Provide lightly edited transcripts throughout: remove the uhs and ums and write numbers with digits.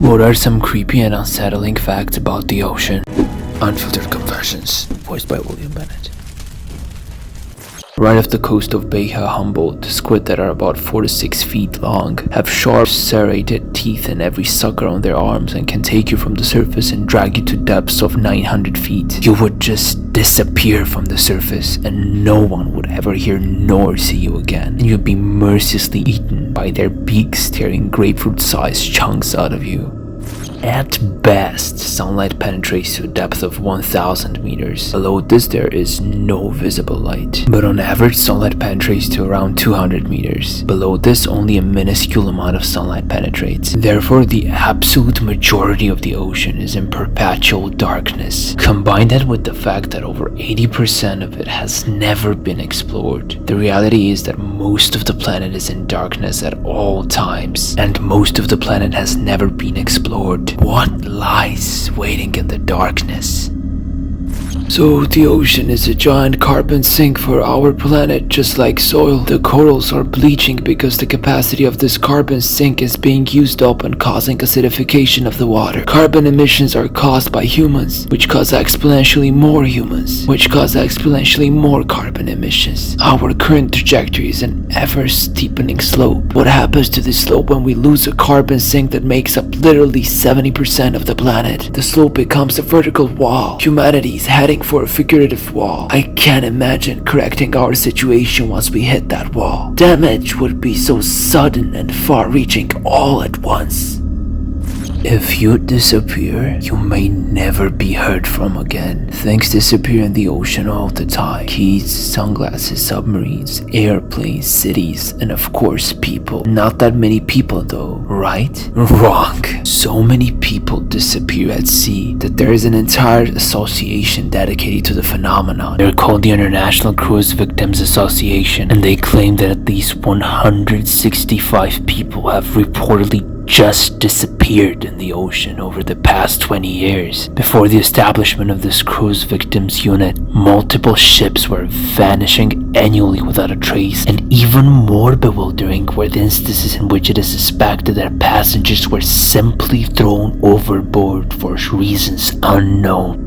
What are some creepy and unsettling facts about the ocean? Unfiltered Confessions, voiced by William Bennett. Right off the coast of Bahia Humboldt, squid that are about 4 to 6 feet long have sharp, serrated teeth in every sucker on their arms and can take you from the surface and drag you to depths of 900 feet. You would just disappear from the surface and no one would ever hear nor see you again, and you'd be mercilessly eaten by their beaks tearing grapefruit-sized chunks out of you. At best, sunlight penetrates to a depth of 1000 meters. Below this there is no visible light, but on average sunlight penetrates to around 200 meters. Below this only a minuscule amount of sunlight penetrates. Therefore, the absolute majority of the ocean is in perpetual darkness. Combine that with the fact that over 80% of it has never been explored. The reality is that most of the planet is in darkness at all times, and most of the planet has never been explored. What lies waiting in the darkness? So the ocean is a giant carbon sink for our planet, just like soil. The corals are bleaching because the capacity of this carbon sink is being used up and causing acidification of the water. Carbon emissions are caused by humans, which cause exponentially more humans, which cause exponentially more carbon emissions. Our current trajectory is an ever-steepening slope. What happens to this slope when we lose a carbon sink that makes up literally 70% of the planet? The slope becomes a vertical wall. Humanity is heading for a figurative wall. I can't imagine correcting our situation once we hit that wall. Damage would be so sudden and far-reaching all at once. If you disappear, you may never be heard from again. Things disappear in the ocean all the time. Keys, sunglasses, submarines, airplanes, cities, and of course people. Not that many people though, right? Wrong. So many people disappear at sea that there is an entire association dedicated to the phenomenon. They're called the International Cruise Victims Association, and they claim that at least 165 people have reportedly just disappeared in the ocean over the past 20 years. Before the establishment of this cruise victims unit, multiple ships were vanishing annually without a trace, and even more bewildering were the instances in which it is suspected that passengers were simply thrown overboard for reasons unknown.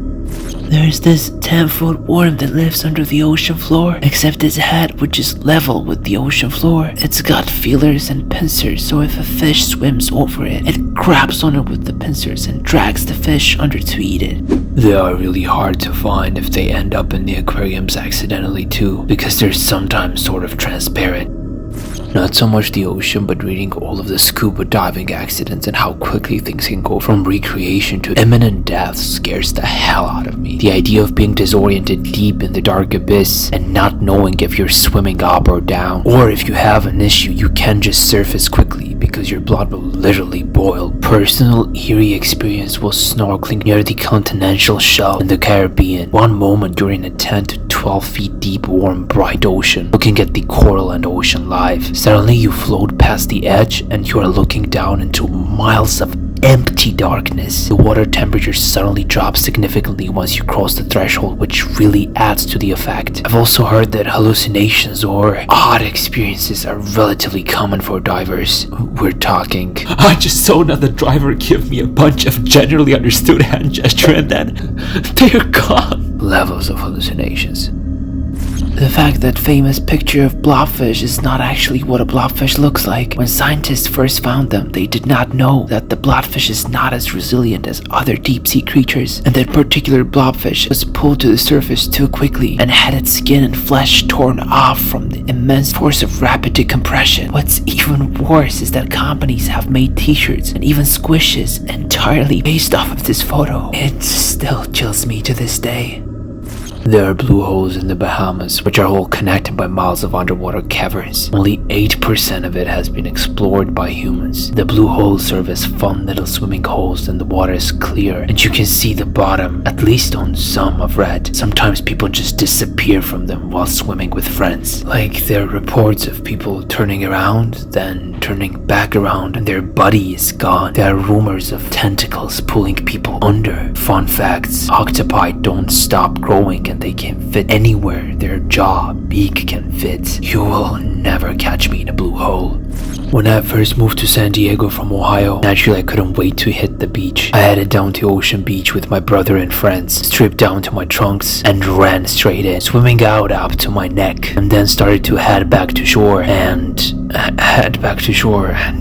There's this 10-foot worm that lives under the ocean floor, except its head, which is level with the ocean floor. It's got feelers and pincers, so if a fish swims over it, it grabs on it with the pincers and drags the fish under to eat it. They are really hard to find if they end up in the aquariums accidentally too, because they're sometimes sort of transparent. Not so much the ocean, but reading all of the scuba diving accidents and how quickly things can go from recreation to imminent death scares the hell out of me. The idea of being disoriented deep in the dark abyss and not knowing if you're swimming up or down, or if you have an issue you can just surface quickly because your blood will literally boil. Personal eerie experience was snorkeling near the continental shelf in the Caribbean. One moment you're in a 10 to 12 feet deep, warm, bright ocean, looking at the coral and ocean life. Suddenly you float past the edge and you are looking down into miles of empty darkness. The water temperature suddenly drops significantly once you cross the threshold, which really adds to the effect. I've also heard that hallucinations or odd experiences are relatively common for divers. We're talking, I just saw another diver give me a bunch of generally understood hand gesture and then they're gone. Levels of hallucinations. The fact that famous picture of blobfish is not actually what a blobfish looks like. When scientists first found them, they did not know that the blobfish is not as resilient as other deep-sea creatures, and that particular blobfish was pulled to the surface too quickly and had its skin and flesh torn off from the immense force of rapid decompression. What's even worse is that companies have made t-shirts and even squishes entirely based off of this photo. It still chills me to this day. There are blue holes in the Bahamas, which are all connected by miles of underwater caverns. Only 8% of it has been explored by humans. The blue holes serve as fun little swimming holes and the water is clear, and you can see the bottom, at least on some I've read. Sometimes people just disappear from them while swimming with friends. Like, there are reports of people turning around, then turning back around, and their body is gone. There are rumors of tentacles pulling people under. Fun facts: octopi don't stop growing and they can fit anywhere their jaw, beak can fit. You will never catch me in a blue hole. When I first moved to San Diego from Ohio, naturally I couldn't wait to hit the beach. I headed down to Ocean Beach with my brother and friends, stripped down to my trunks, and ran straight in, swimming out up to my neck, and then started to head back to shore, and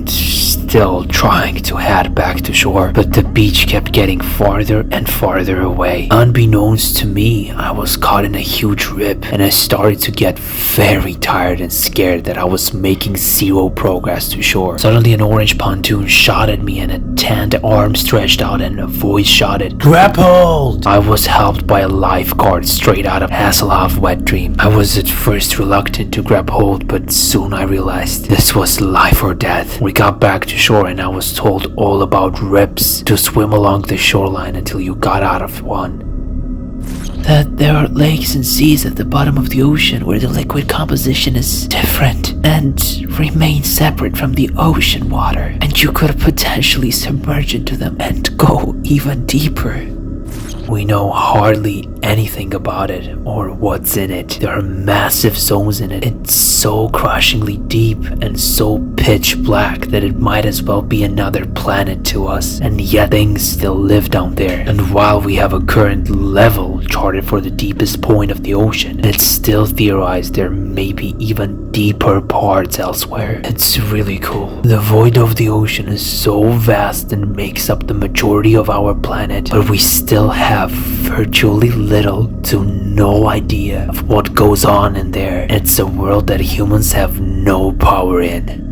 still trying to head back to shore, but the beach kept getting farther and farther away. Unbeknownst to me, I was caught in a huge rip, and I started to get very tired and scared that I was making zero progress to shore. Suddenly an orange pontoon shot at me and a tanned arm stretched out and a voice shouted, "Grab hold!" I was helped by a lifeguard straight out of Hasselhoff Wet Dream. I was at first reluctant to grab hold, but soon I realized this was life or death. We got back to shore and I was told all about rips, to swim along the shoreline until you got out of one. That there are lakes and seas at the bottom of the ocean where the liquid composition is different and remains separate from the ocean water, and you could potentially submerge into them and go even deeper. We know hardly anything about it or what's in it. There are massive zones in it. It's so crushingly deep and so pitch black that it might as well be another planet to us, and yet things still live down there. And while we have a current level charted for the deepest point of the ocean, it's still theorized there may be even deeper parts elsewhere. It's really cool. The void of the ocean is so vast and makes up the majority of our planet, but we still have virtually little to no idea of what goes on in there. It's a world that humans have no power in.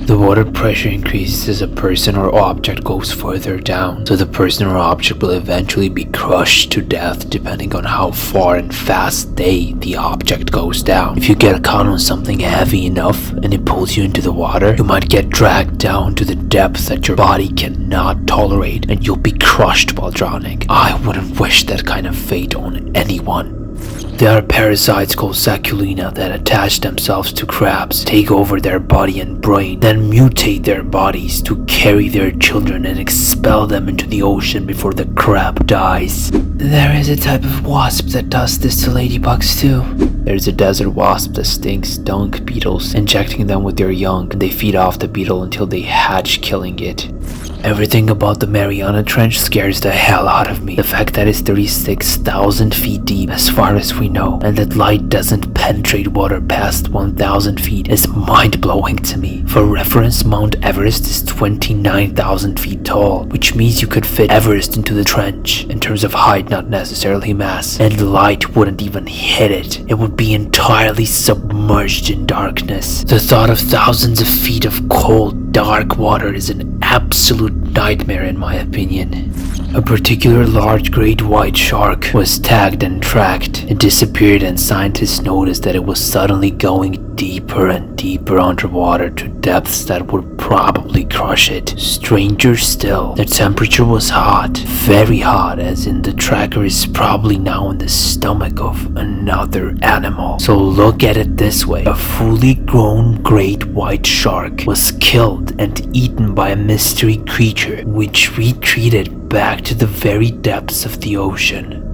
The water pressure increases as a person or object goes further down, so the person or object will eventually be crushed to death depending on how far and fast the object goes down. If you get caught on something heavy enough and it pulls you into the water, you might get dragged down to the depth that your body cannot tolerate and you'll be crushed while drowning. I wouldn't wish that kind of fate on anyone. There are parasites called Scuba that attach themselves to crabs, take over their body and brain, then mutate their bodies to carry their children and expel them into the ocean before the crab dies. There is a type of wasp that does this to ladybugs too. There's a desert wasp that stings dung beetles, injecting them with their young, and they feed off the beetle until they hatch, killing it. Everything about the Mariana Trench scares the hell out of me. The fact that it's 36,000 feet deep as far as we know, and that light doesn't penetrate water past 1,000 feet is mind-blowing to me. For reference, Mount Everest is 29,000 feet tall, which means you could fit Everest into the trench, in terms of height, not necessarily mass, and light wouldn't even hit it. It would be entirely submerged in darkness. The thought of thousands of feet of cold, dark water is an absolute nightmare in my opinion. A particular large great white shark was tagged and tracked. It disappeared and scientists noticed that it was suddenly going deeper and deeper underwater to depths that would probably crush it. Stranger still, the temperature was hot, very hot, as in the tracker is probably now in the stomach of another animal. So look at it this way, a fully grown great white shark was killed and eaten by a mystery creature which retreated back to the very depths of the ocean.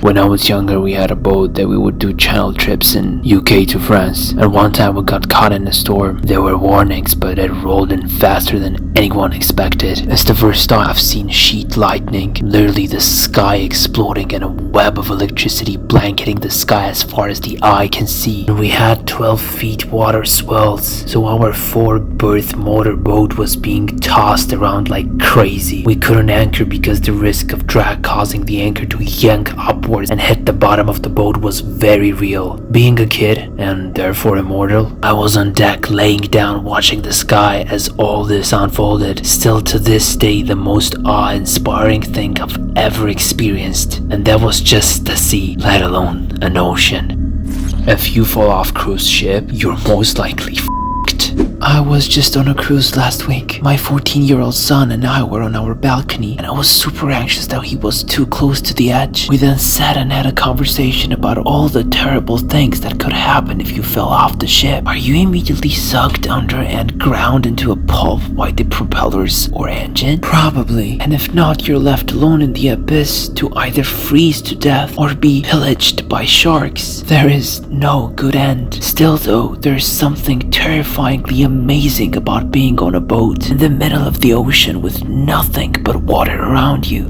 When I was younger, we had a boat that we would do channel trips in UK to France. At one time we got caught in a storm. There were warnings, but it rolled in faster than anyone expected. It's the first time I've seen sheet lightning, literally the sky exploding and a web of electricity blanketing the sky as far as the eye can see. And we had 12 feet water swells, so our 4-berth motorboat was being tossed around like crazy. We couldn't anchor because the risk of drag causing the anchor to yank upwards and hit the bottom of the boat was very real. Being a kid, and therefore immortal, I was on deck laying down watching the sky as all this unfolded. Still to this day the most awe-inspiring thing I've ever experienced, and that was just the sea, let alone an ocean. If you fall off cruise ship, you're most likely f***ed. I was just on a cruise last week. My 14-year-old son and I were on our balcony, and I was super anxious that he was too close to the edge. We then sat and had a conversation about all the terrible things that could happen if you fell off the ship. Are you immediately sucked under and ground into a pulp by the propellers or engine? Probably. And if not, you're left alone in the abyss to either freeze to death or be pillaged by sharks. There is no good end. Still though, there's something terrifyingly amazing about being on a boat in the middle of the ocean with nothing but water around you.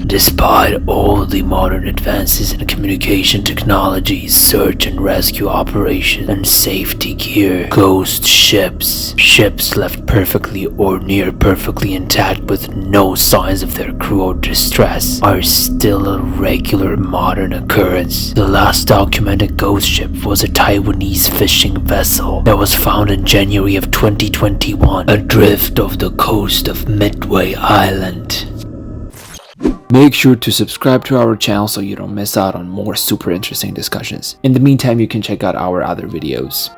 Despite all the modern advances in communication technologies, search and rescue operations, and safety gear, ghost ships left perfectly or near perfectly intact with no signs of their crew or distress, are still a regular modern occurrence. The last documented ghost ship was a Taiwanese fishing vessel that was found in January of 2021 adrift off the coast of Midway Island. Make sure to subscribe to our channel so you don't miss out on more super interesting discussions. In the meantime, you can check out our other videos.